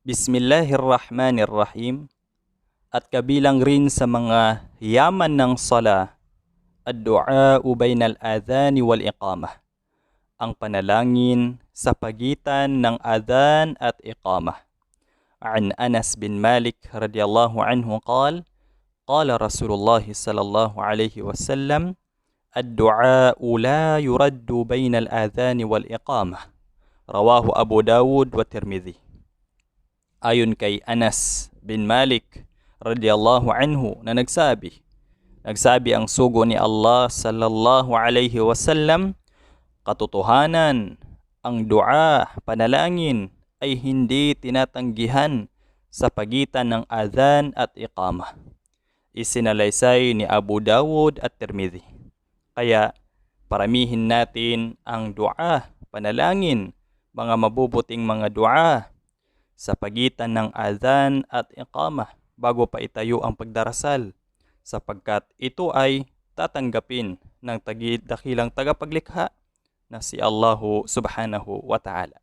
Bismillahirrahmanirrahim. At kabilang rin sa mga yaman ng sala, ad-du'a'u bainal adhani wal iqamah. Ang panalangin sa pagitan ng adhan at iqamah. An Anas bin Malik radhiyallahu anhu qala Rasulullah sallallahu alaihi wasallam, ad-du'a'u la yuraddu bainal adhani wal iqamah. Rawahu Abu Dawud wa Tirmidhi. Ayon kay Anas bin Malik radhiyallahu anhu na nagsabi ang sugo ni Allah sallallahu alaihi wasallam, katotohanan, ang dua, panalangin ay hindi tinatanggihan sa pagitan ng adhan at iqamah. Isinalaysay ni Abu Dawud at Tirmidhi. Kaya paramihin natin ang dua, panalangin, mga mabubuting mga dua sa pagitan ng adhan at iqamah bago pa itayo ang pagdarasal, sapagkat ito ay tatanggapin ng dakilang tagapaglikha na si Allahu subhanahu wa ta'ala.